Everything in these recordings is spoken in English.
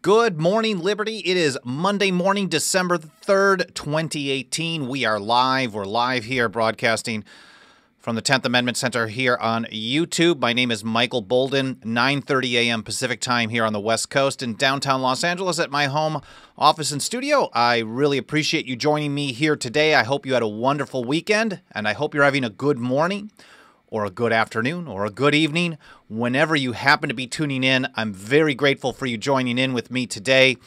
Good morning, Liberty. It is Monday morning, December 3rd, 2018. We are live. We're live here broadcasting from the 10th Amendment Center here on YouTube. My name is Michael Boldin, 9:30 a.m. Pacific time here on the West Coast in downtown Los Angeles at my home office and studio. I really appreciate you joining me here today. I hope you had a wonderful weekend, and I hope you're having a good morning or a good afternoon, or a good evening, whenever you happen to be tuning in. I'm very grateful for you joining in with me today.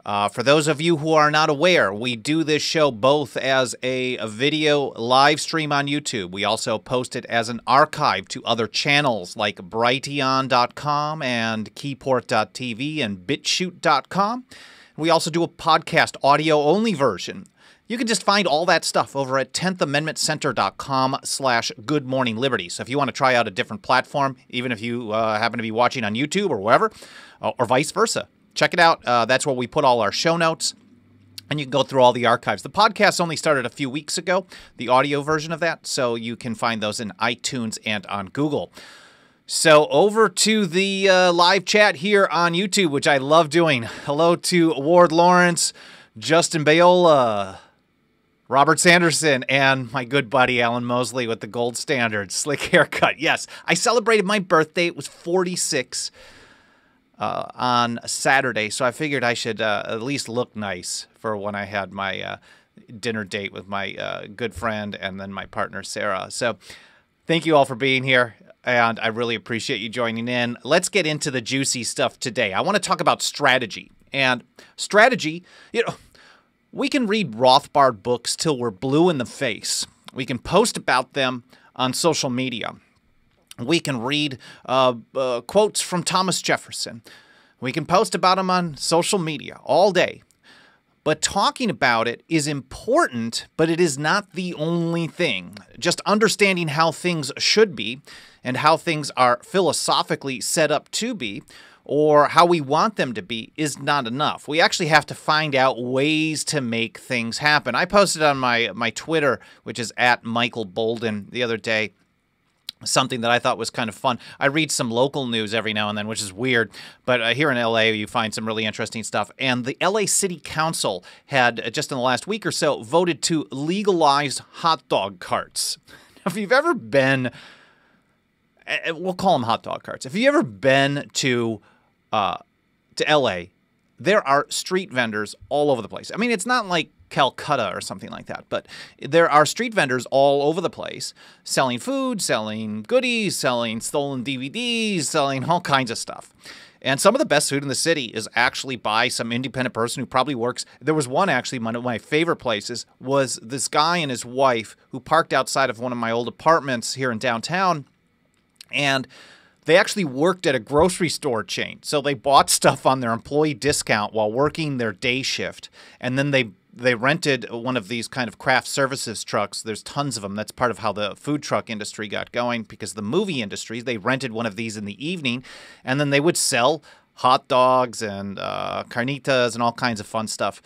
For those of you who are not aware, we do this show both as a video live stream on YouTube. We also post it as an archive to other channels like Brighteon.com and Keyport.tv and BitChute.com. We also do a podcast audio-only version. You can just find all that stuff over at 10thamendmentcenter.com/goodmorningliberty. So if you want to try out a different platform, even if you happen to be watching on YouTube or wherever, or vice versa, check it out. That's where we put all our show notes, and you can go through all the archives. The podcast only started a few weeks ago, the audio version of that, so you can find those in iTunes and on Google. So over to the live chat here on YouTube, which I love doing. Hello to Ward Lawrence, Justin Bayola, Robert Sanderson, and my good buddy Alan Mosley with the gold standard slick haircut. Yes, I celebrated my birthday. It was 46 on Saturday, so I figured I should at least look nice for when I had my dinner date with my good friend and then my partner Sarah. So thank you all for being here, and I really appreciate you joining in. Let's get into the juicy stuff today. I want to talk about strategy. And strategy, we can read Rothbard books till we're blue in the face. We can post about them on social media. We can read quotes from Thomas Jefferson. We can post about them on social media all day. But talking about it is important, but it is not the only thing. Just understanding how things should be and how things are philosophically set up to be, or how we want them to be, is not enough. We actually have to find out ways to make things happen. I posted on my Twitter, which is at Michael Boldin, the other day, something that I thought was kind of fun. I read some local news every now and then, which is weird, but here in LA, you find some really interesting stuff. And the LA City Council had, just in the last week or so, voted to legalize hot dog carts. If you've ever been, we'll call them hot dog carts. If you've ever been to LA, there are street vendors all over the place. I mean, it's not like Calcutta or something like that, but there are street vendors all over the place selling food, selling goodies, selling stolen DVDs, selling all kinds of stuff. And some of the best food in the city is actually by some independent person who probably works. There was one, actually, one of my favorite places was this guy and his wife who parked outside of one of my old apartments here in downtown, and they actually worked at a grocery store chain. So they bought stuff on their employee discount while working their day shift. And then they rented one of these kind of craft services trucks. There's tons of them. That's part of how the food truck industry got going, because the movie industries, they rented one of these in the evening, and then they would sell hot dogs and carnitas and all kinds of fun stuff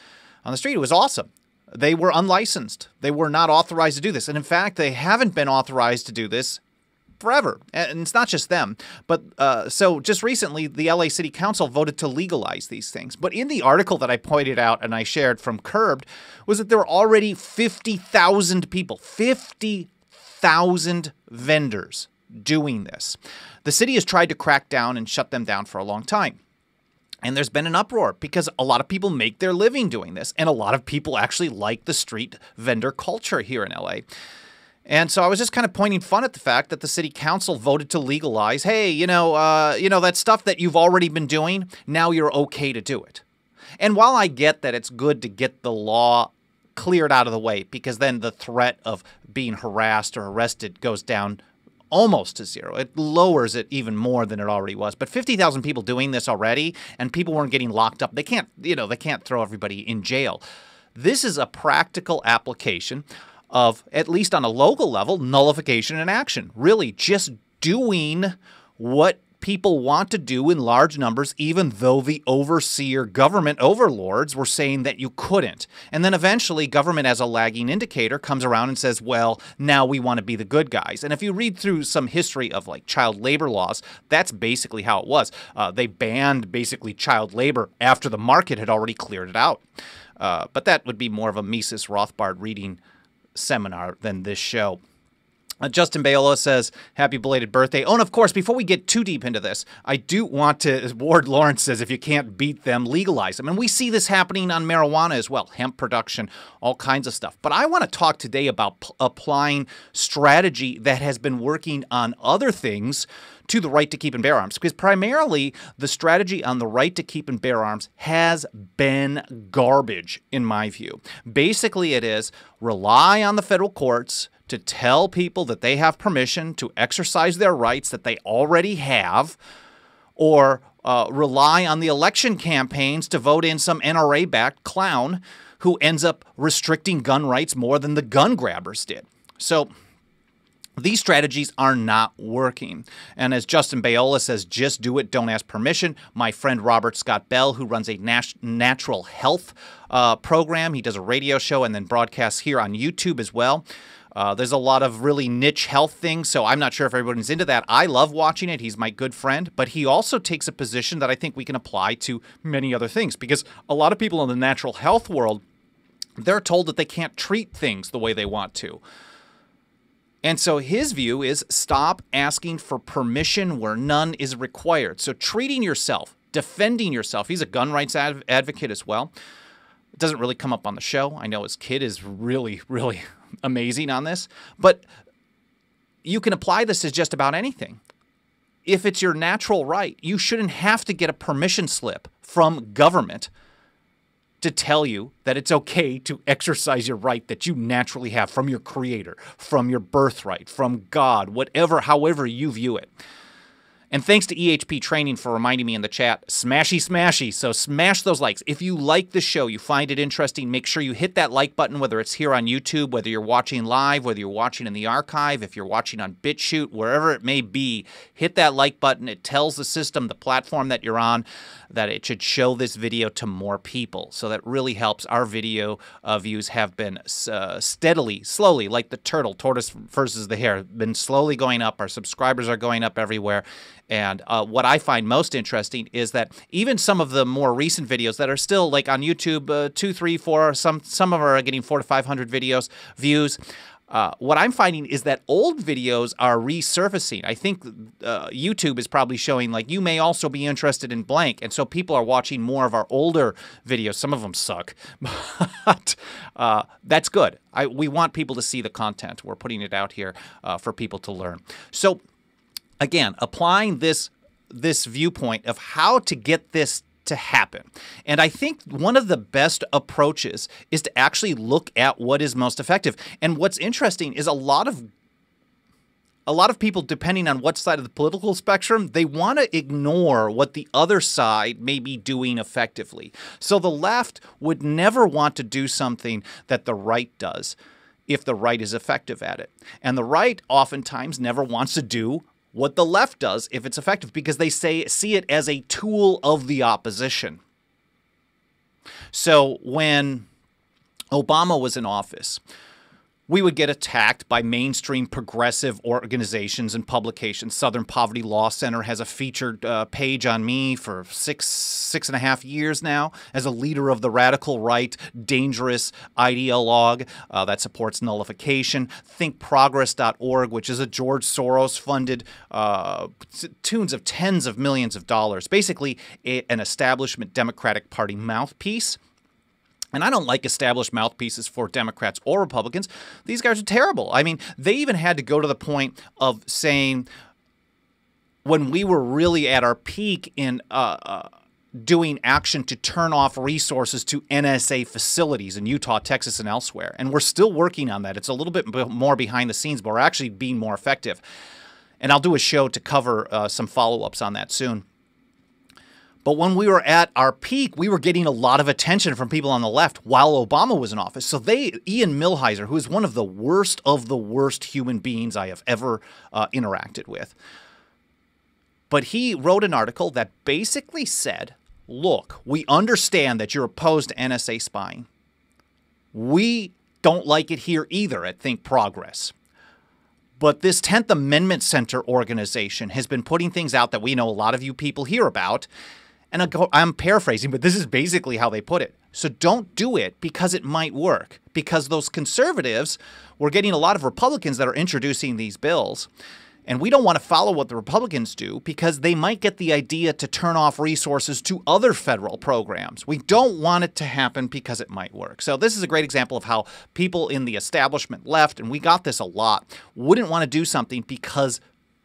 on the street. It was awesome. They were unlicensed. They were not authorized to do this. And in fact, they haven't been authorized to do this forever. And it's not just them. But so just recently, the LA City Council voted to legalize these things. But in the article that I pointed out and I shared from Curbed was that there were already 50,000 people, 50,000 vendors doing this. The city has tried to crack down and shut them down for a long time. And there's been an uproar because a lot of people make their living doing this. And a lot of people actually like the street vendor culture here in LA. And so I was just kind of pointing fun at the fact that the city council voted to legalize, hey, that stuff that you've already been doing, now you're okay to do it. And while I get that it's good to get the law cleared out of the way, because then the threat of being harassed or arrested goes down almost to zero. It lowers it even more than it already was. But 50,000 people doing this already, and people weren't getting locked up. They can't throw everybody in jail. This is a practical application of, at least on a local level, nullification in action. Really just doing what people want to do in large numbers, even though the overseer government overlords were saying that you couldn't. And then eventually government as a lagging indicator comes around and says, well, now we want to be the good guys. And if you read through some history of like child labor laws, that's basically how it was. They banned basically child labor after the market had already cleared it out. But that would be more of a Mises Rothbard reading seminar than this show. Justin Bayola says, happy belated birthday. Oh, and of course, before we get too deep into this, I do want to, Ward Lawrence says, if you can't beat them, legalize them. And we see this happening on marijuana as well, hemp production, all kinds of stuff. But I want to talk today about applying strategy that has been working on other things to the right to keep and bear arms, because primarily the strategy on the right to keep and bear arms has been garbage, in my view. Basically, it is rely on the federal courts to tell people that they have permission to exercise their rights that they already have, or rely on the election campaigns to vote in some NRA-backed clown who ends up restricting gun rights more than the gun grabbers did. So these strategies are not working. And as Justin Bayola says, just do it, don't ask permission. My friend Robert Scott Bell, who runs a natural health program, he does a radio show and then broadcasts here on YouTube as well. There's a lot of really niche health things, so I'm not sure if everybody's into that. I love watching it. He's my good friend, but he also takes a position that I think we can apply to many other things, because a lot of people in the natural health world, they're told that they can't treat things the way they want to. And so his view is stop asking for permission where none is required. So treating yourself, defending yourself. He's a gun rights advocate as well. It doesn't really come up on the show. I know his kid is really, really amazing on this. But you can apply this to just about anything. If it's your natural right, you shouldn't have to get a permission slip from government to tell you that it's okay to exercise your right that you naturally have from your creator, from your birthright, from God, whatever, however you view it. And thanks to EHP Training for reminding me in the chat, smashy, smashy. So smash those likes. If you like the show, you find it interesting, make sure you hit that like button, whether it's here on YouTube, whether you're watching live, whether you're watching in the archive, if you're watching on BitChute, wherever it may be, hit that like button. It tells the system, the platform that you're on, that it should show this video to more people. So that really helps. Our video views have been steadily, slowly, like the tortoise versus the hare, been slowly going up. Our subscribers are going up everywhere. And what I find most interesting is that even some of the more recent videos that are still like on YouTube, 2, 3, 4, some of them are getting 400 to 500 views. What I'm finding is that old videos are resurfacing. I think YouTube is probably showing like you may also be interested in blank, and so people are watching more of our older videos. Some of them suck, but that's good. We want people to see the content. We're putting it out here for people to learn. So again, applying this viewpoint of how to get this to happen. And I think one of the best approaches is to actually look at what is most effective. And what's interesting is a lot of people, depending on what side of the political spectrum, they want to ignore what the other side may be doing effectively. So the left would never want to do something that the right does if the right is effective at it. And the right oftentimes never wants to do what the left does if it's effective, because they see it as a tool of the opposition. So when Obama was in office, we would get attacked by mainstream progressive organizations and publications. Southern Poverty Law Center has a featured page on me for six and a half years now as a leader of the radical right, dangerous ideologue that supports nullification. ThinkProgress.org, which is a George Soros-funded tunes of tens of millions of dollars, basically an establishment Democratic Party mouthpiece. And I don't like established mouthpieces for Democrats or Republicans. These guys are terrible. I mean, they even had to go to the point of saying, when we were really at our peak in doing action to turn off resources to NSA facilities in Utah, Texas, and elsewhere. And we're still working on that. It's a little bit more behind the scenes, but we're actually being more effective. And I'll do a show to cover some follow-ups on that soon. But when we were at our peak, we were getting a lot of attention from people on the left while Obama was in office. So Ian Millhiser, who is one of the worst human beings I have ever interacted with, But he wrote an article that basically said, look, we understand that you're opposed to NSA spying. We don't like it here either at Think Progress. But this 10th Amendment Center organization has been putting things out that we know a lot of you people hear about. And I'm paraphrasing, but this is basically how they put it. So don't do it because it might work. Because those conservatives, we're getting a lot of Republicans that are introducing these bills. And we don't want to follow what the Republicans do because they might get the idea to turn off resources to other federal programs. We don't want it to happen because it might work. So this is a great example of how people in the establishment left, and we got this a lot, wouldn't want to do something because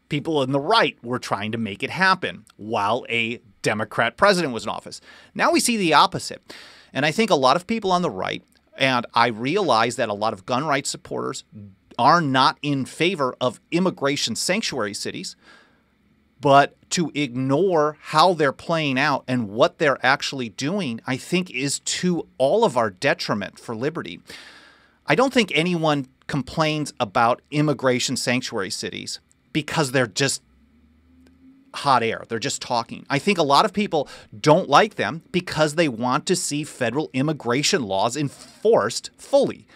people in the right were trying to make it happen while a Democrat president was in office. Now we see the opposite. And I think a lot of people on the right, and I realize that a lot of gun rights supporters are not in favor of immigration sanctuary cities, but to ignore how they're playing out and what they're actually doing, I think is to all of our detriment for liberty. I don't think anyone complains about immigration sanctuary cities because they're just hot air. They're just talking. I think a lot of people don't like them because they want to see federal immigration laws enforced fully.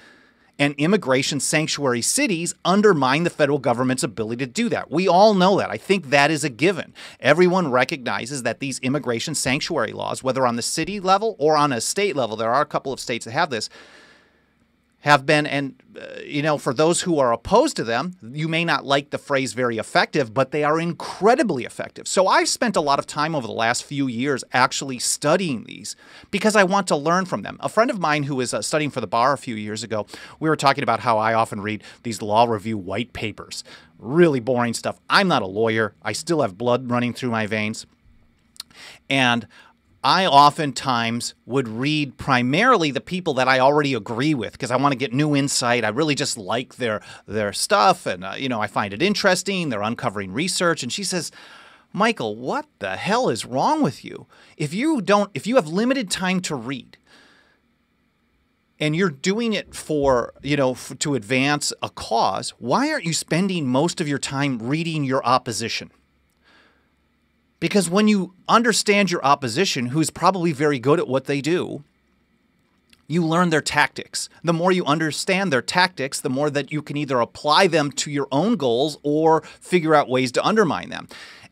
And immigration sanctuary cities undermine the federal government's ability to do that. We all know that. I think that is a given. Everyone recognizes that these immigration sanctuary laws, whether on the city level or on a state level, there are a couple of states that have this, have been, and for those who are opposed to them, you may not like the phrase very effective, but they are incredibly effective. So I've spent a lot of time over the last few years actually studying these because I want to learn from them. A friend of mine who was studying for the bar a few years ago, we were talking about how I often read these law review white papers. Really boring stuff. I'm not a lawyer. I still have blood running through my veins. And I oftentimes would read primarily the people that I already agree with because I want to get new insight. I really just like their stuff, and I find it interesting. They're uncovering research, and she says, "Michael, what the hell is wrong with you? If you have limited time to read, and you're doing it to advance a cause, why aren't you spending most of your time reading your opposition?" Because when you understand your opposition, who's probably very good at what they do, you learn their tactics. The more you understand their tactics, the more that you can either apply them to your own goals or figure out ways to undermine them.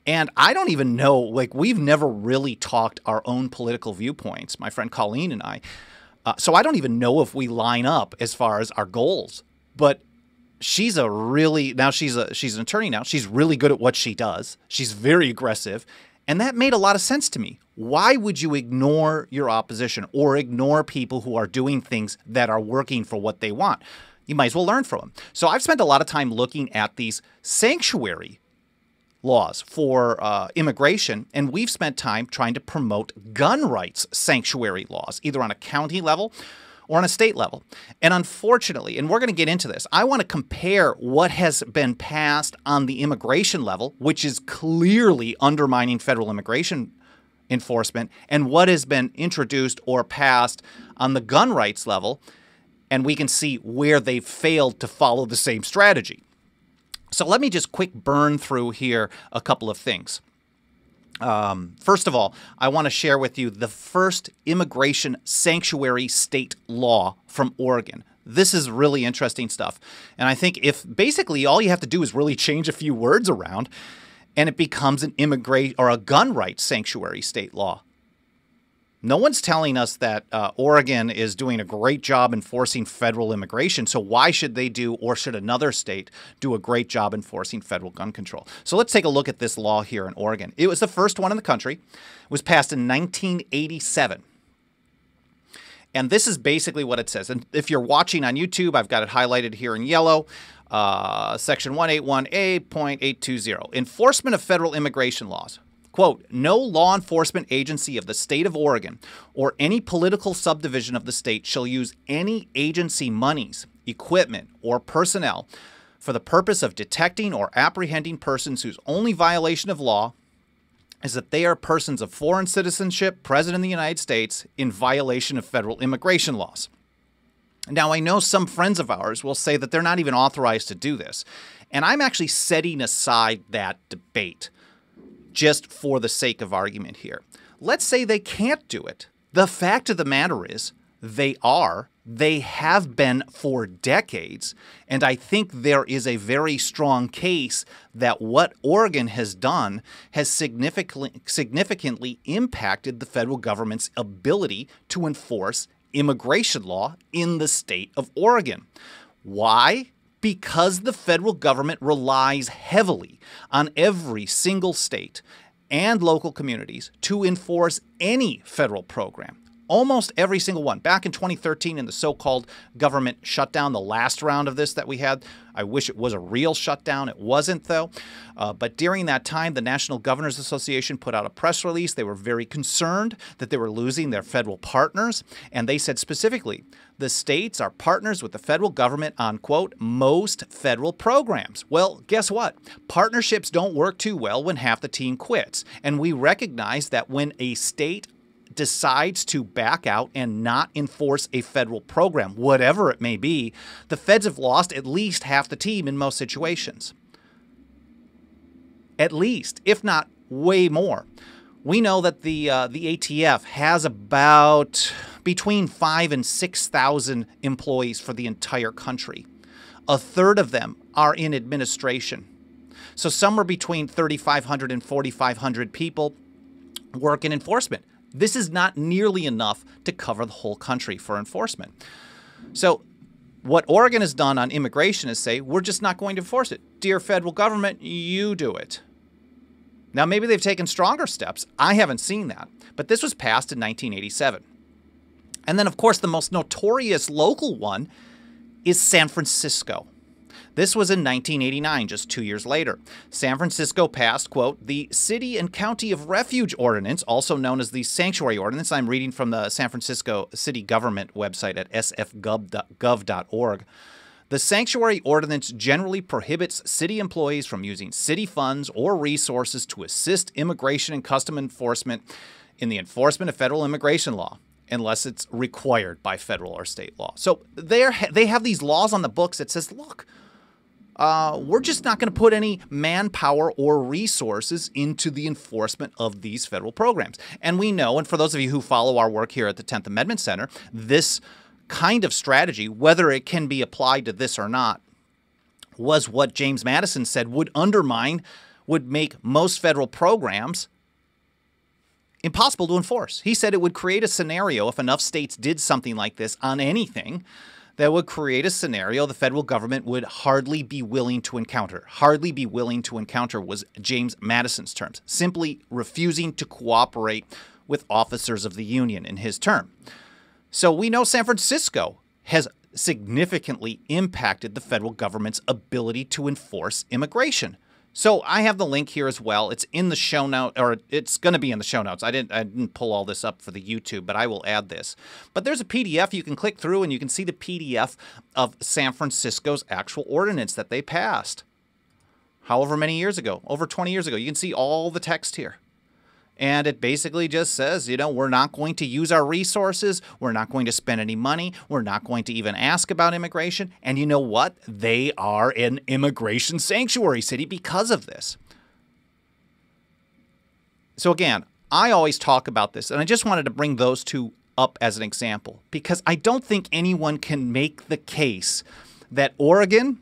And I don't even know, we've never really talked our own political viewpoints, my friend Colleen and I. So I don't even know if we line up as far as our goals. But she's an attorney now. She's really good at what she does. She's very aggressive. And that made a lot of sense to me. Why would you ignore your opposition or ignore people who are doing things that are working for what they want? You might as well learn from them. So I've spent a lot of time looking at these sanctuary laws for immigration, and we've spent time trying to promote gun rights sanctuary laws, either on a county level or on a state level. And unfortunately, and we're going to get into this, I want to compare what has been passed on the immigration level, which is clearly undermining federal immigration enforcement, and what has been introduced or passed on the gun rights level, and we can see where they've failed to follow the same strategy. So let me just quick burn through here a couple of things. First of all, I want to share with you the first immigration sanctuary state law from Oregon. This is really interesting stuff. And I think if basically all you have to do is really change a few words around and it becomes an a gun rights sanctuary state law. No one's telling us that Oregon is doing a great job enforcing federal immigration, so why should they do, or should another state do a great job enforcing federal gun control? So let's take a look at this law here in Oregon. It was the first one in the country. It was passed in 1987. And this is basically what it says. And if you're watching on YouTube, I've got it highlighted here in yellow. Section 181A.820. Enforcement of federal immigration laws. Quote, no law enforcement agency of the state of Oregon or any political subdivision of the state shall use any agency monies, equipment, or personnel for the purpose of detecting or apprehending persons whose only violation of law is that they are persons of foreign citizenship present in the United States in violation of federal immigration laws. Now, I know some friends of ours will say that they're not even authorized to do this, and I'm actually setting aside that debate. just for the sake of argument here. Let's say they can't do it. The fact of the matter is they have been for decades, and I think there is a very strong case that what Oregon has done has significantly impacted the federal government's ability to enforce immigration law in the state of Oregon. Why? Because the federal government relies heavily on every single state and local communities to enforce any federal program. Almost every single one. Back in 2013 in the so-called government shutdown, the last round of this that we had, I wish it was a real shutdown. It wasn't, though. But during that time, the National Governors Association put out a press release. They were very concerned that they were losing their federal partners. And they said specifically, the states are partners with the federal government on, quote, most federal programs. Well, guess what? Partnerships don't work too well when half the team quits. And we recognize that when a state decides to back out and not enforce a federal program, whatever it may be, the feds have lost at least half the team in most situations. At least, if not way more. We know that the ATF has about between 5,000 and 6,000 employees for the entire country. A third of them are in administration. So somewhere between 3,500 and 4,500 people work in enforcement. This is not nearly enough to cover the whole country for enforcement. So what Oregon has done on immigration is say, we're just not going to enforce it. Dear federal government, you do it. Now, maybe they've taken stronger steps. I haven't seen that. But this was passed in 1987. And then, of course, the most notorious local one is San Francisco. This was in 1989, just 2 years later. San Francisco passed, quote, the City and County of Refuge Ordinance, also known as the Sanctuary Ordinance. I'm reading from the San Francisco City Government website at sfgov.org. The Sanctuary Ordinance generally prohibits city employees from using city funds or resources to assist immigration and custom enforcement in the enforcement of federal immigration law, unless it's required by federal or state law. So they have these laws on the books that says, look, we're just not going to put any manpower or resources into the enforcement of these federal programs. And we know, and for those of you who follow our work here at the 10th Amendment Center, this kind of strategy, whether it can be applied to this or not, was what James Madison said would make most federal programs impossible to enforce. He said it would create a scenario, if enough states did something like this on anything, that would create a scenario the federal government would hardly be willing to encounter. Hardly be willing to encounter was James Madison's terms, simply refusing to cooperate with officers of the Union in his term. So we know San Francisco has significantly impacted the federal government's ability to enforce immigration. So I have the link here as well. It's in the show note, or it's going to be in the show notes. I didn't pull all this up for the YouTube, but I will add this. But there's a PDF you can click through, and you can see the PDF of San Francisco's actual ordinance that they passed. However many years ago, over 20 years ago. You can see all the text here. And it basically just says, we're not going to use our resources. We're not going to spend any money. We're not going to even ask about immigration. And you know what? They are an immigration sanctuary city because of this. So again, I always talk about this, and I just wanted to bring those two up as an example, because I don't think anyone can make the case that Oregon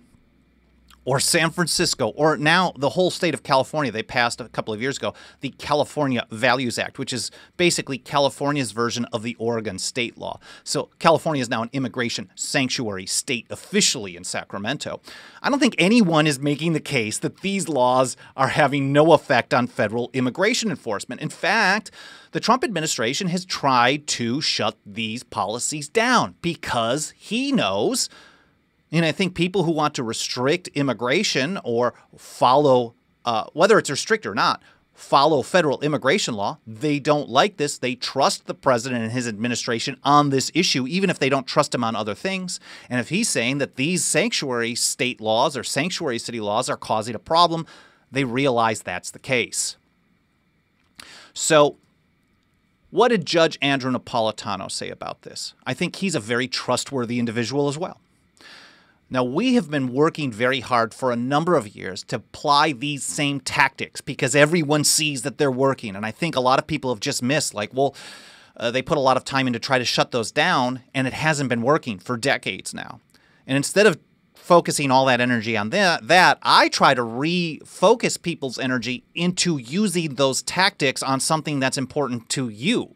or San Francisco, or now the whole state of California, they passed a couple of years ago, the California Values Act, which is basically California's version of the Oregon state law. So California is now an immigration sanctuary state officially in Sacramento. I don't think anyone is making the case that these laws are having no effect on federal immigration enforcement. In fact, the Trump administration has tried to shut these policies down because he knows. And I think people who want to restrict immigration or follow, whether it's restrict or not, follow federal immigration law, they don't like this. They trust the president and his administration on this issue, even if they don't trust him on other things. And if he's saying that these sanctuary state laws or sanctuary city laws are causing a problem, they realize that's the case. So what did Judge Andrew Napolitano say about this? I think he's a very trustworthy individual as well. Now, we have been working very hard for a number of years to apply these same tactics because everyone sees that they're working. And I think a lot of people have just missed, like, well, they put a lot of time in to try to shut those down, and it hasn't been working for decades now. And instead of focusing all that energy on that, I try to refocus people's energy into using those tactics on something that's important to you.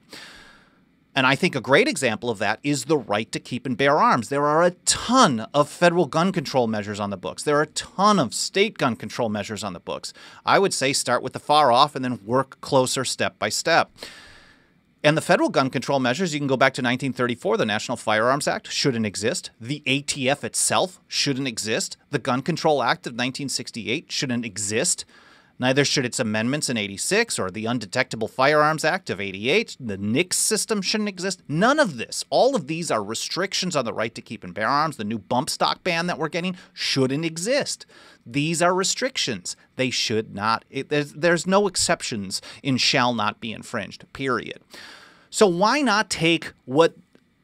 And I think a great example of that is the right to keep and bear arms. There are a ton of federal gun control measures on the books. There are a ton of state gun control measures on the books. I would say start with the far off and then work closer step by step. And the federal gun control measures, you can go back to 1934, the National Firearms Act shouldn't exist. The ATF itself shouldn't exist. The Gun Control Act of 1968 shouldn't exist. Neither should its amendments in 86 or the Undetectable Firearms Act of 88. The NICS system shouldn't exist. None of this. All of these are restrictions on the right to keep and bear arms. The new bump stock ban that we're getting shouldn't exist. These are restrictions. They should not. There's no exceptions in shall not be infringed, period. So why not take what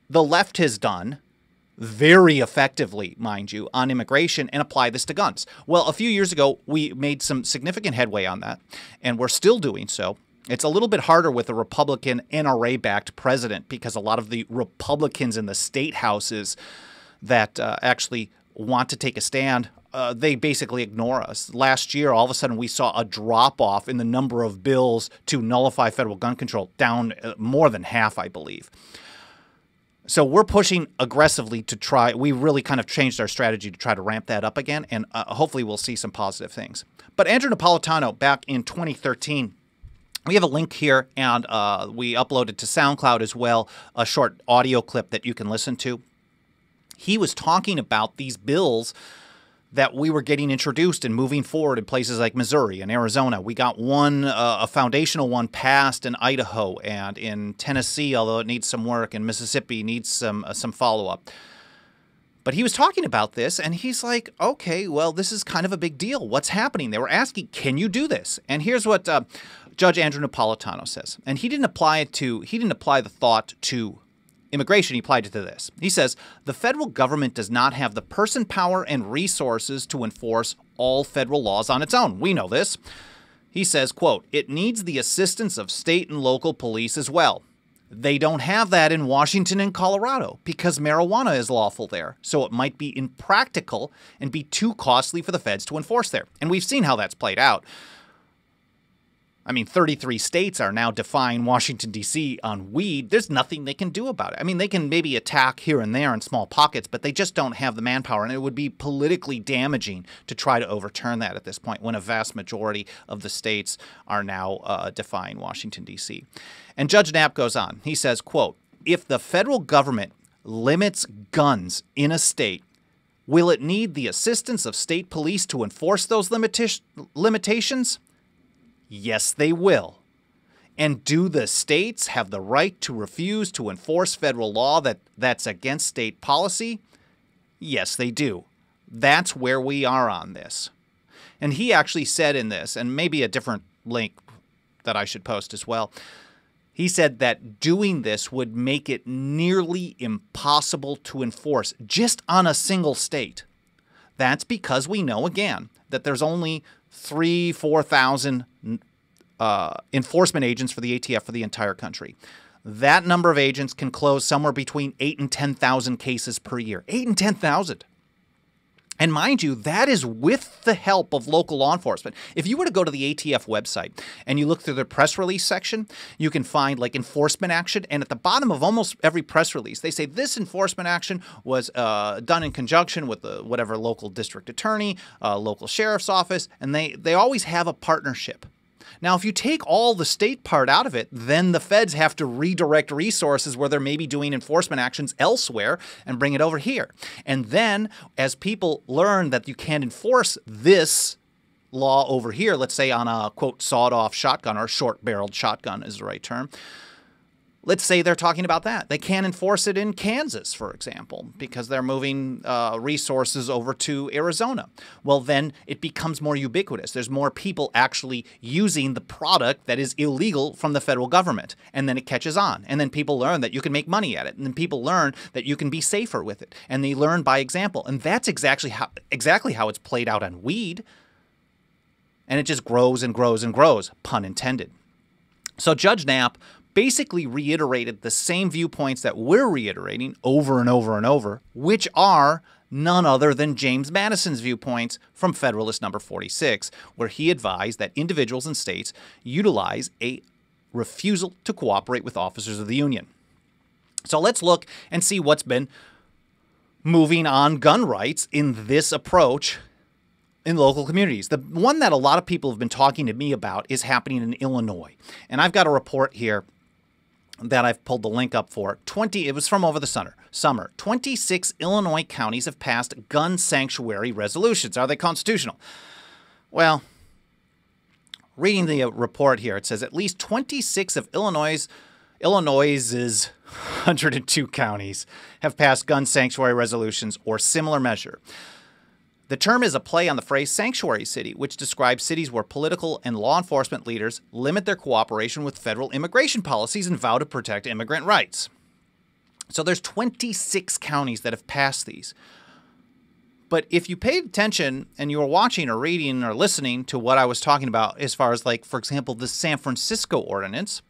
the left has done very effectively, mind you, on immigration and apply this to guns? Well, a few years ago, we made some significant headway on that, and we're still doing so. It's a little bit harder with a Republican NRA-backed president because a lot of the Republicans in the state houses that actually want to take a stand, they basically ignore us. Last year, all of a sudden, we saw a drop-off in the number of bills to nullify federal gun control, down more than half, I believe. So we're pushing aggressively to try. We really kind of changed our strategy to try to ramp that up again, and hopefully we'll see some positive things. But Andrew Napolitano, back in 2013, we have a link here, and we uploaded to SoundCloud as well, a short audio clip that you can listen to. He was talking about these bills that we were getting introduced and moving forward in places like Missouri and Arizona. We got one, a foundational one passed in Idaho and in Tennessee, although it needs some work, and Mississippi needs some follow-up. But he was talking about this, and he's like, okay, well, this is kind of a big deal. What's happening? They were asking, can you do this? And here's what Judge Andrew Napolitano says. And he didn't apply the thought to immigration. He applied it to this. He says, the federal government does not have the person power and resources to enforce all federal laws on its own. We know this. He says, quote, it needs the assistance of state and local police as well. They don't have that in Washington and Colorado because marijuana is lawful there. So it might be impractical and be too costly for the feds to enforce there. And we've seen how that's played out. I mean, 33 states are now defying Washington, D.C. on weed. There's nothing they can do about it. I mean, they can maybe attack here and there in small pockets, but they just don't have the manpower. And it would be politically damaging to try to overturn that at this point when a vast majority of the states are now defying Washington, D.C. And Judge Knapp goes on. He says, quote, if the federal government limits guns in a state, will it need the assistance of state police to enforce those limitations? Yes, they will. And do the states have the right to refuse to enforce federal law that's against state policy? Yes, they do. That's where we are on this. And he actually said in this, and maybe a different link that I should post as well, he said that doing this would make it nearly impossible to enforce just on a single state. That's because we know, again, that there's only 4,000 enforcement agents for the ATF for the entire country. That number of agents can close somewhere between 8,000 and 10,000 cases per year. 8,000 and 10,000. And mind you, that is with the help of local law enforcement. If you were to go to the ATF website and you look through the press release section, you can find like enforcement action. And at the bottom of almost every press release, they say this enforcement action was done in conjunction with the whatever local district attorney, local sheriff's office, and they always have a partnership. Now, if you take all the state part out of it, then the feds have to redirect resources where they're maybe doing enforcement actions elsewhere and bring it over here. And then as people learn that you can't enforce this law over here, let's say on a, quote, sawed-off shotgun or short-barreled shotgun is the right term, let's say they're talking about that. They can't enforce it in Kansas, for example, because they're moving resources over to Arizona. Well, then it becomes more ubiquitous. There's more people actually using the product that is illegal from the federal government. And then it catches on. And then people learn that you can make money at it. And then people learn that you can be safer with it. And they learn by example. And that's exactly how it's played out on weed. And it just grows and grows and grows, pun intended. So Judge Knapp basically reiterated the same viewpoints that we're reiterating over and over and over, which are none other than James Madison's viewpoints from Federalist number 46, where he advised that individuals and states utilize a refusal to cooperate with officers of the Union. So let's look and see what's been moving on gun rights in this approach in local communities. The one that a lot of people have been talking to me about is happening in Illinois. And I've got a report here that I've pulled the link up for. It was from over the summer. 26 Illinois counties have passed gun sanctuary resolutions. Are they constitutional? Well, reading the report here, it says at least 26 of Illinois's 102 counties have passed gun sanctuary resolutions or similar measure. The term is a play on the phrase sanctuary city, which describes cities where political and law enforcement leaders limit their cooperation with federal immigration policies and vow to protect immigrant rights. So there's 26 counties that have passed these. But if you paid attention and you were watching or reading or listening to what I was talking about as far as, like, for example, the San Francisco Ordinance,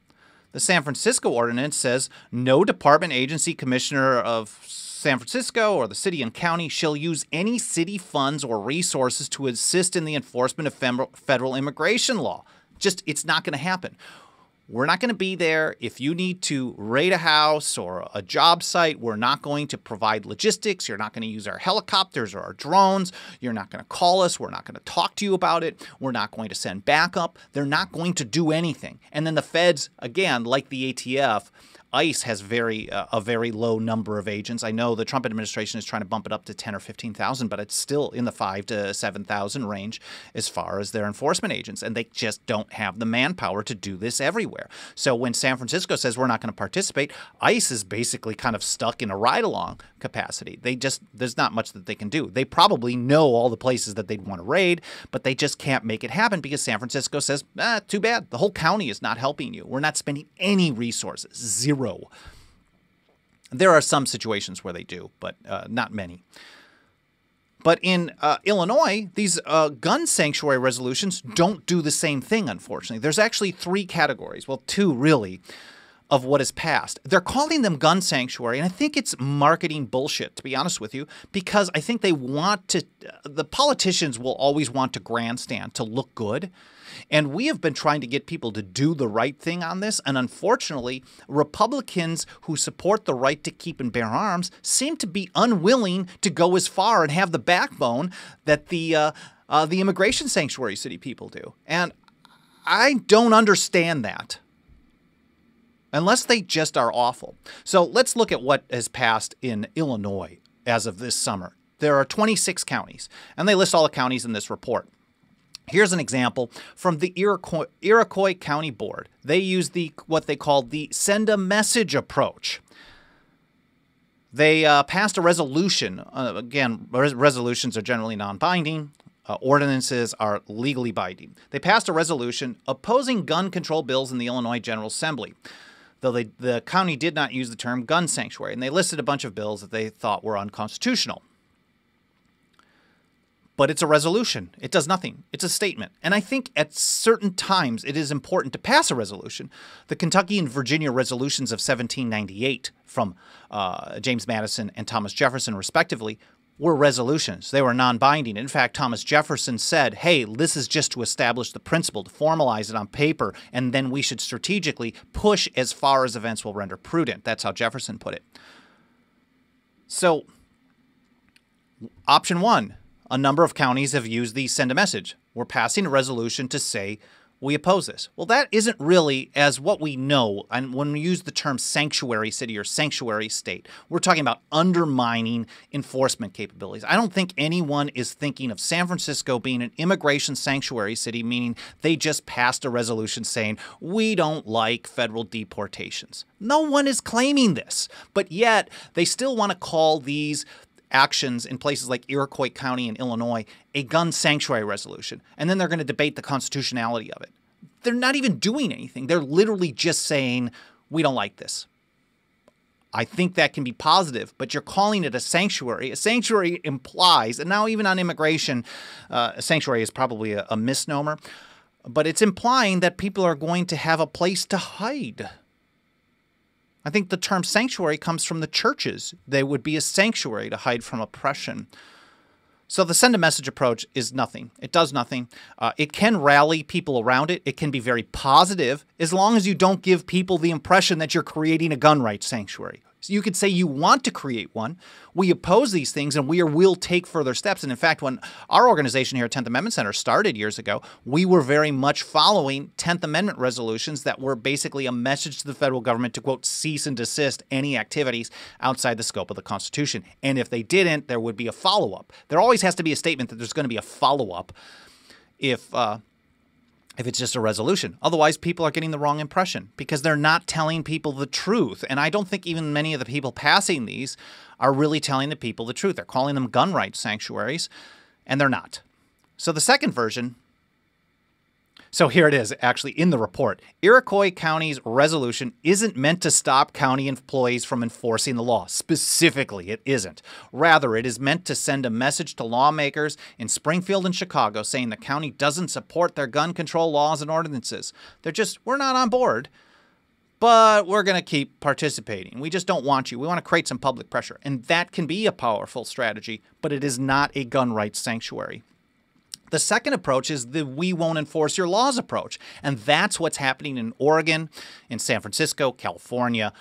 the San Francisco Ordinance says no department, agency, commissioner of San Francisco or the city and county shall use any city funds or resources to assist in the enforcement of federal immigration law. It's not going to happen. We're not going to be there. If you need to raid a house or a job site, we're not going to provide logistics. You're not going to use our helicopters or our drones. You're not going to call us. We're not going to talk to you about it. We're not going to send backup. They're not going to do anything. And then the feds, again, like the ATF, ICE has a very low number of agents. I know the Trump administration is trying to bump it up to 10 or 15,000, but it's still in the 5,000 to 7,000 range as far as their enforcement agents, and they just don't have the manpower to do this everywhere. So when San Francisco says we're not going to participate, ICE is basically kind of stuck in a ride-along capacity. There's not much that they can do. They probably know all the places that they'd want to raid, but they just can't make it happen because San Francisco says, too bad. The whole county is not helping you. We're not spending any resources. Zero. There are some situations where they do, but not many. But in Illinois, these gun sanctuary resolutions don't do the same thing, unfortunately. There's actually 3 categories, well, 2 really, of what is passed. They're calling them gun sanctuary, and I think it's marketing bullshit, to be honest with you, because I think they want to, the politicians will always want to grandstand, to look good. And we have been trying to get people to do the right thing on this. And unfortunately, Republicans who support the right to keep and bear arms seem to be unwilling to go as far and have the backbone that the immigration sanctuary city people do. And I don't understand that. Unless they just are awful. So let's look at what has passed in Illinois as of this summer. There are 26 counties, and they list all the counties in this report. Here's an example from the Iroquois County Board. They use what they call the send a message approach. They passed a resolution. Again, resolutions are generally non-binding. Ordinances are legally binding. They passed a resolution opposing gun control bills in the Illinois General Assembly, though the county did not use the term gun sanctuary, and they listed a bunch of bills that they thought were unconstitutional. But it's a resolution. It does nothing. It's a statement. And I think at certain times it is important to pass a resolution. The Kentucky and Virginia resolutions of 1798 from James Madison and Thomas Jefferson, respectively, were resolutions. They were non-binding. In fact, Thomas Jefferson said, hey, this is just to establish the principle, to formalize it on paper, and then we should strategically push as far as events will render prudent. That's how Jefferson put it. So, option 1. A number of counties have used the send a message. We're passing a resolution to say We oppose this. Well, that isn't really as what we know. And when we use the term sanctuary city or sanctuary state, we're talking about undermining enforcement capabilities. I don't think anyone is thinking of San Francisco being an immigration sanctuary city, meaning they just passed a resolution saying, we don't like federal deportations. No one is claiming this, but yet they still want to call these actions in places like Iroquois County in Illinois a gun sanctuary resolution, and then they're going to debate the constitutionality of it. They're not even doing anything. They're literally just saying, we don't like this. I think that can be positive, but you're calling it a sanctuary. A sanctuary implies, and now even on immigration, a sanctuary is probably a misnomer, but it's implying that people are going to have a place to hide. I think the term sanctuary comes from the churches. They would be a sanctuary to hide from oppression. So the send a message approach is nothing. It does nothing. It can rally people around it. It can be very positive as long as you don't give people the impression that you're creating a gun rights sanctuary. So you could say you want to create one. We oppose these things and we will take further steps. And in fact, when our organization here at 10th Amendment Center started years ago, we were very much following 10th Amendment resolutions that were basically a message to the federal government to, quote, cease and desist any activities outside the scope of the Constitution. And if they didn't, there would be a follow-up. There always has to be a statement that there's going to be a follow-up if it's just a resolution. Otherwise, people are getting the wrong impression because they're not telling people the truth. And I don't think even many of the people passing these are really telling the people the truth. They're calling them gun rights sanctuaries, and they're not. So the second version, so here it is actually in the report. Iroquois County's resolution isn't meant to stop county employees from enforcing the law. Specifically, it isn't. Rather, it is meant to send a message to lawmakers in Springfield and Chicago saying the county doesn't support their gun control laws and ordinances. They're just, we're not on board, but we're going to keep participating. We just don't want you. We want to create some public pressure. And that can be a powerful strategy, but it is not a gun rights sanctuary. The second approach is the we won't enforce your laws approach. And that's what's happening in Oregon, in San Francisco, California,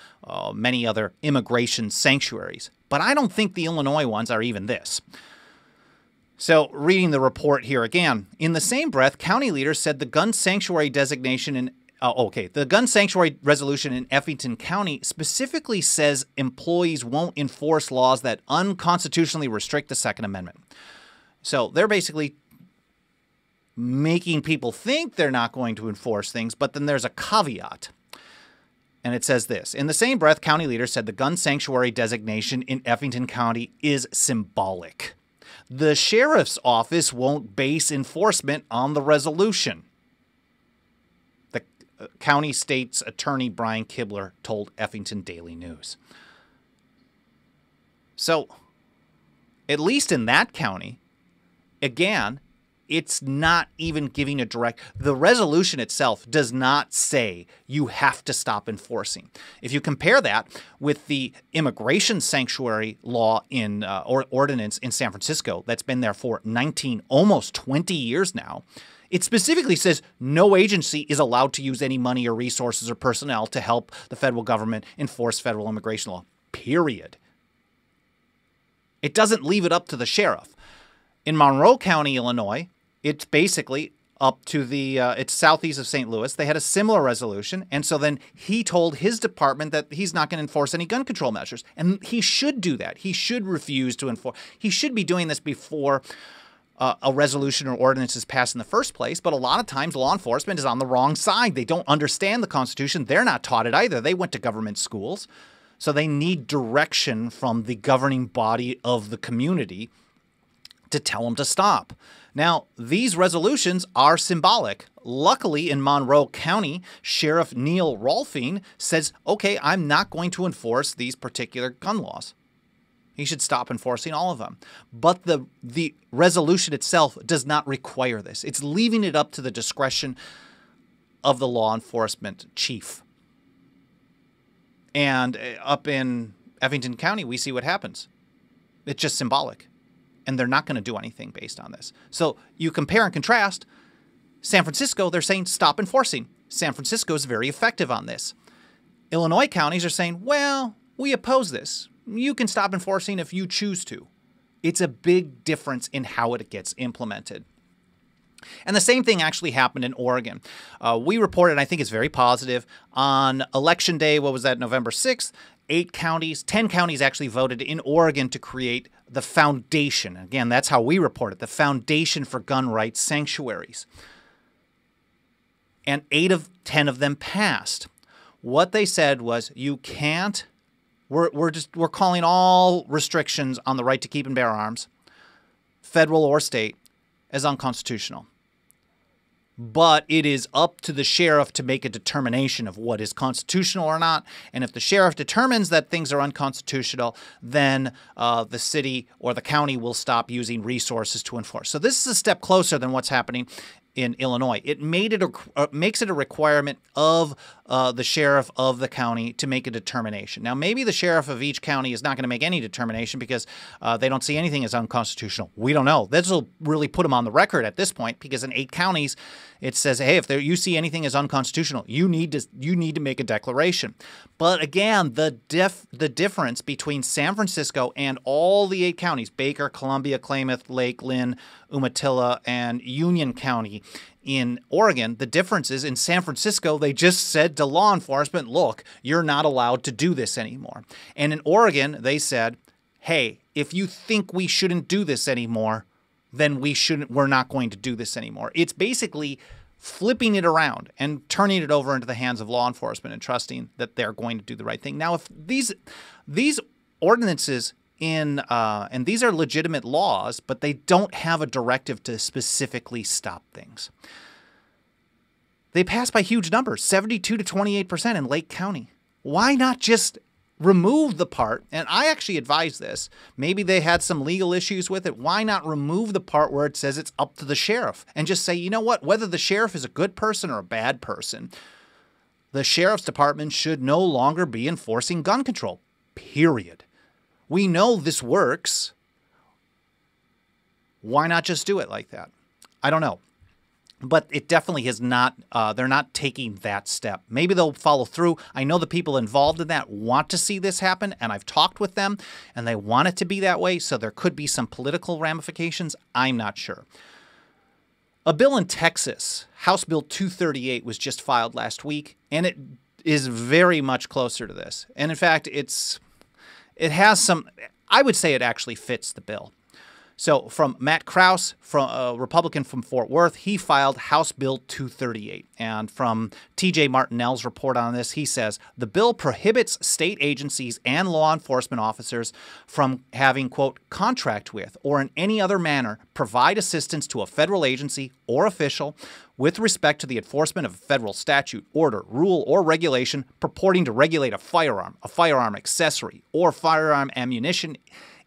many other immigration sanctuaries. But I don't think the Illinois ones are even this. So reading the report here again, in the same breath, county leaders said the gun sanctuary designation in the gun sanctuary resolution in Effingham County specifically says employees won't enforce laws that unconstitutionally restrict the Second Amendment. So they're basically making people think they're not going to enforce things, but then there's a caveat. And it says this. In the same breath, county leaders said the gun sanctuary designation in Effingham County is symbolic. The sheriff's office won't base enforcement on the resolution. The county state's attorney, Brian Kibler, told Effingham Daily News. So, at least in that county, again, it's not even giving a direct... The resolution itself does not say you have to stop enforcing. If you compare that with the immigration sanctuary law in ordinance in San Francisco that's been there for 19, almost 20 years now, it specifically says no agency is allowed to use any money or resources or personnel to help the federal government enforce federal immigration law, period. It doesn't leave it up to the sheriff. In Monroe County, Illinois, it's basically up to the, it's southeast of St. Louis. They had a similar resolution. And so then he told his department that he's not going to enforce any gun control measures. And he should do that. He should refuse to enforce. He should be doing this before a resolution or ordinance is passed in the first place. But a lot of times law enforcement is on the wrong side. They don't understand the Constitution. They're not taught it either. They went to government schools. So they need direction from the governing body of the community to tell them to stop. Now, these resolutions are symbolic. Luckily, in Monroe County, Sheriff Neil Rolfing says, okay, I'm not going to enforce these particular gun laws. He should stop enforcing all of them. But the resolution itself does not require this. It's leaving it up to the discretion of the law enforcement chief. And up in Effingham County, we see what happens. It's just symbolic. And they're not going to do anything based on this. So you compare and contrast. San Francisco, they're saying stop enforcing. San Francisco is very effective on this. Illinois counties are saying, well, we oppose this. You can stop enforcing if you choose to. It's a big difference in how it gets implemented. And the same thing actually happened in Oregon. We reported, I think it's very positive, on Election Day, what was that, November 6th, 10 counties actually voted in Oregon to create the foundation. Again, that's how we report it, the foundation for gun rights sanctuaries. And 8 of 10 of them passed. What they said was, you can't, we're calling all restrictions on the right to keep and bear arms, federal or state, as unconstitutional. But it is up to the sheriff to make a determination of what is constitutional or not. And if the sheriff determines that things are unconstitutional, then the city or the county will stop using resources to enforce. So this is a step closer than what's happening in Illinois. It makes it a requirement of the sheriff of the county to make a determination. Now, maybe the sheriff of each county is not going to make any determination because they don't see anything as unconstitutional. We don't know. This will really put them on the record at this point, because in 8 counties, it says, hey, if you see anything as unconstitutional, you need to make a declaration. But again, the difference between San Francisco and all the 8 counties, Baker, Columbia, Klamath, Lake, Lynn, Umatilla, and Union County in Oregon, the difference is in San Francisco, they just said to law enforcement, look, you're not allowed to do this anymore. And in Oregon, they said, hey, if you think we shouldn't do this anymore, then we're not going to do this anymore. It's basically flipping it around and turning it over into the hands of law enforcement and trusting that they're going to do the right thing. Now, if these ordinances and these are legitimate laws, but they don't have a directive to specifically stop things. They pass by huge numbers, 72 to 28% in Lake County. Why not just remove the part, and I actually advise this, maybe they had some legal issues with it, why not remove the part where it says it's up to the sheriff and just say, you know what, whether the sheriff is a good person or a bad person, the sheriff's department should no longer be enforcing gun control, period. We know this works. Why not just do it like that? I don't know. But it definitely is not, they're not taking that step. Maybe they'll follow through. I know the people involved in that want to see this happen, and I've talked with them, and they want it to be that way, so there could be some political ramifications. I'm not sure. A bill in Texas, House Bill 238, was just filed last week, and it is very much closer to this. And in fact, it has some, I would say it actually fits the bill. So from Matt Krause, from a Republican from Fort Worth, he filed House Bill 238. And from TJ Martinell's report on this, he says, the bill prohibits state agencies and law enforcement officers from having, quote, contract with or in any other manner provide assistance to a federal agency or official with respect to the enforcement of a federal statute, order, rule, or regulation purporting to regulate a firearm accessory, or firearm ammunition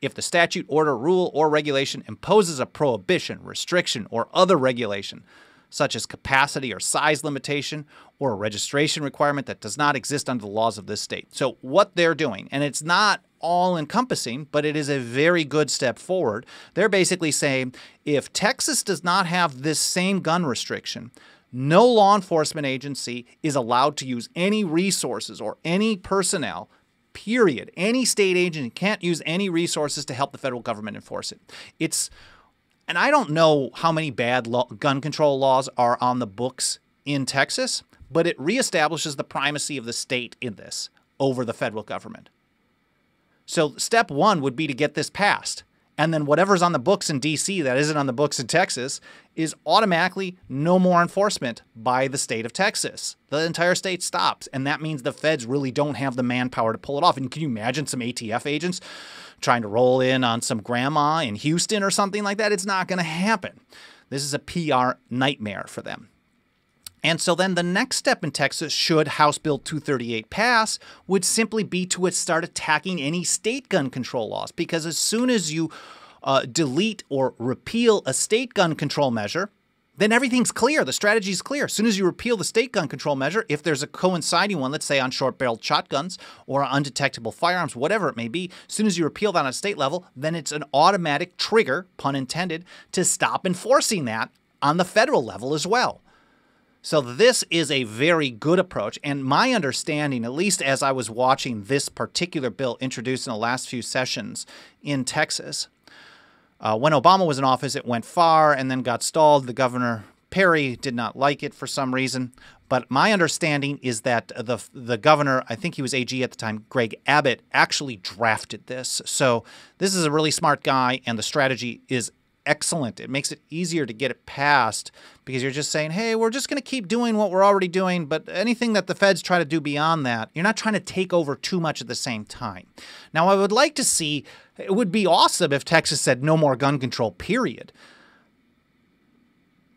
if the statute, order, rule, or regulation imposes a prohibition, restriction, or other regulation, such as capacity or size limitation, or a registration requirement that does not exist under the laws of this state. So what they're doing, and it's not all-encompassing, but it is a very good step forward. They're basically saying, if Texas does not have this same gun restriction, no law enforcement agency is allowed to use any resources or any personnel, period. Any state agent can't use any resources to help the federal government enforce it. And I don't know how many bad gun control laws are on the books in Texas, but it reestablishes the primacy of the state in this over the federal government. So step one would be to get this passed. And then whatever's on the books in D.C. that isn't on the books in Texas is automatically no more enforcement by the state of Texas. The entire state stops, and that means the feds really don't have the manpower to pull it off. And can you imagine some ATF agents trying to roll in on some grandma in Houston or something like that? It's not going to happen. This is a PR nightmare for them. And so then the next step in Texas, should House Bill 238 pass, would simply be to start attacking any state gun control laws. Because as soon as you delete or repeal a state gun control measure, then everything's clear. The strategy is clear. As soon as you repeal the state gun control measure, if there's a coinciding one, let's say on short-barreled shotguns or undetectable firearms, whatever it may be, as soon as you repeal that on a state level, then it's an automatic trigger, pun intended, to stop enforcing that on the federal level as well. So this is a very good approach, and my understanding, at least as I was watching this particular bill introduced in the last few sessions in Texas, When Obama was in office, it went far and then got stalled. The governor, Perry, did not like it for some reason. But my understanding is that the governor, I think he was AG at the time, Greg Abbott, actually drafted this. So this is a really smart guy, and the strategy is excellent. It makes it easier to get it passed because you're just saying, hey, we're just going to keep doing what we're already doing, but anything that the feds try to do beyond that, you're not trying to take over too much at the same time. Now, I would like to see, it would be awesome if Texas said no more gun control, period.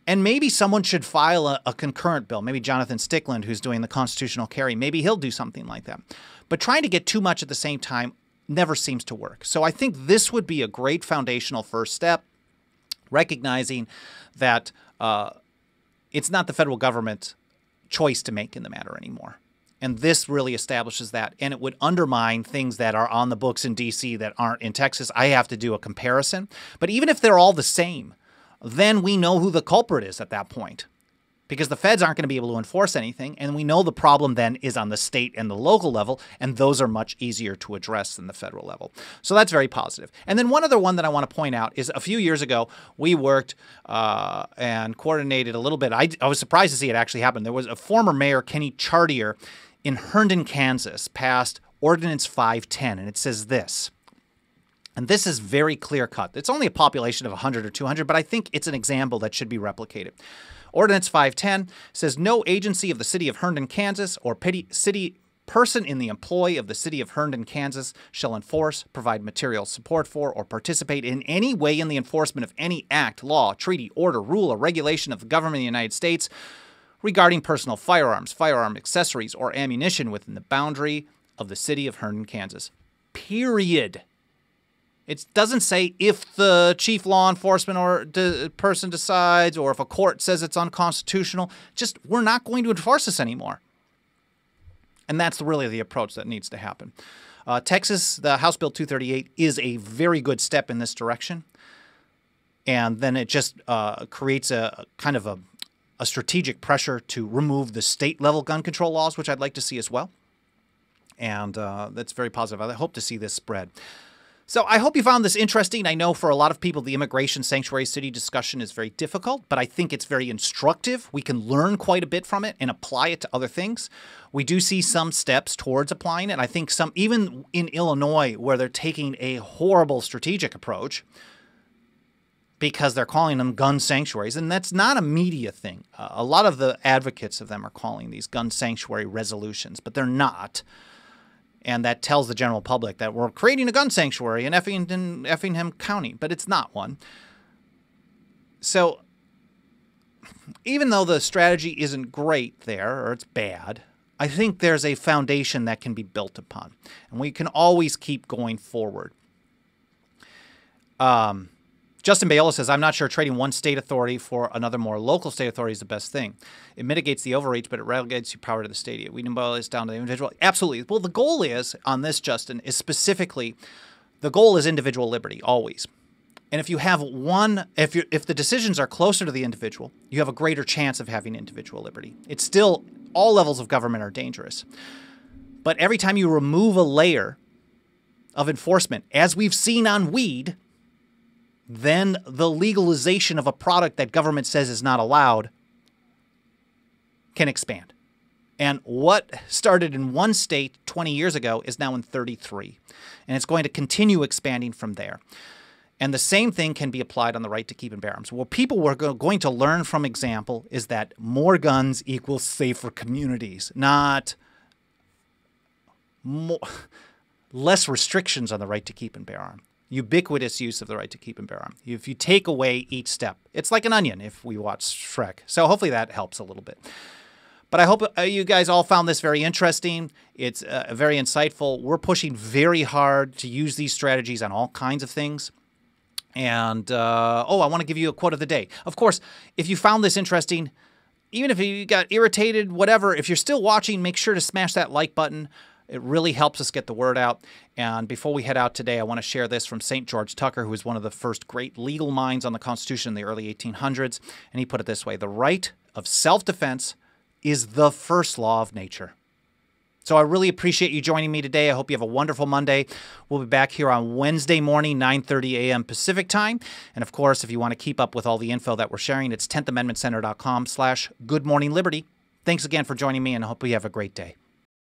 And maybe someone should file a concurrent bill. Maybe Jonathan Stickland, who's doing the constitutional carry, maybe he'll do something like that. But trying to get too much at the same time never seems to work. So I think this would be a great foundational first step, recognizing that it's not the federal government's choice to make in the matter anymore. And this really establishes that. And it would undermine things that are on the books in D.C. that aren't in Texas. I have to do a comparison. But even if they're all the same, then we know who the culprit is at that point. Because the feds aren't going to be able to enforce anything. And we know the problem then is on the state and the local level. And those are much easier to address than the federal level. So that's very positive. And then one other one that I want to point out is a few years ago, we worked and coordinated a little bit. I was surprised to see it actually happen. There was a former mayor, Kenny Chartier, in Herndon, Kansas, passed Ordinance 510. And it says this. And this is very clear-cut. It's only a population of 100 or 200, but I think it's an example that should be replicated. Ordinance 510 says, no agency of the city of Herndon, Kansas, or city person in the employ of the city of Herndon, Kansas, shall enforce, provide material support for, or participate in any way in the enforcement of any act, law, treaty, order, rule, or regulation of the government of the United States regarding personal firearms, firearm accessories, or ammunition within the boundary of the city of Herndon, Kansas. Period. It doesn't say if the chief law enforcement or person decides or if a court says it's unconstitutional. Just, we're not going to enforce this anymore. And that's really the approach that needs to happen. Texas, the House Bill 238 is a very good step in this direction. And then it just creates a kind of a strategic pressure to remove the state-level gun control laws, which I'd like to see as well. And that's very positive. I hope to see this spread. So I hope you found this interesting. I know for a lot of people, the immigration sanctuary city discussion is very difficult, but I think it's very instructive. We can learn quite a bit from it and apply it to other things. We do see some steps towards applying it. I think some, even in Illinois, where they're taking a horrible strategic approach because they're calling them gun sanctuaries, and that's not a media thing. A lot of the advocates of them are calling these gun sanctuary resolutions, but they're not. And that tells the general public that we're creating a gun sanctuary in Effingham County, but it's not one. So even though the strategy isn't great there, or it's bad, I think there's a foundation that can be built upon. And we can always keep going forward. Justin Bayola says, I'm not sure trading one state authority for another more local state authority is the best thing. It mitigates the overreach, but it relegates your power to the state. We can boil this down to the individual. Absolutely. Well, the goal is, on this, Justin, is specifically, the goal is individual liberty, always. And if you have one, if the decisions are closer to the individual, you have a greater chance of having individual liberty. It's still, all levels of government are dangerous. But every time you remove a layer of enforcement, as we've seen on weed, then the legalization of a product that government says is not allowed can expand. And what started in one state 20 years ago is now in 33. And it's going to continue expanding from there. And the same thing can be applied on the right to keep and bear arms. What people were going to learn from example is that more guns equals safer communities, not less restrictions on the right to keep and bear arms. Ubiquitous use of the right to keep and bear arms. If you take away each step, it's like an onion if we watch Shrek. So hopefully that helps a little bit. But I hope you guys all found this very interesting. It's very insightful. We're pushing very hard to use these strategies on all kinds of things. And, I want to give you a quote of the day. Of course, if you found this interesting, even if you got irritated, whatever, if you're still watching, make sure to smash that like button. It really helps us get the word out. And before we head out today, I want to share this from St. George Tucker, who was one of the first great legal minds on the Constitution in the early 1800s. And he put it this way: the right of self-defense is the first law of nature. So I really appreciate you joining me today. I hope you have a wonderful Monday. We'll be back here on Wednesday morning, 9:30 a.m. Pacific time. And of course, if you want to keep up with all the info that we're sharing, it's 10thamendmentcenter.com/goodmorningliberty. Thanks again for joining me, and I hope you have a great day.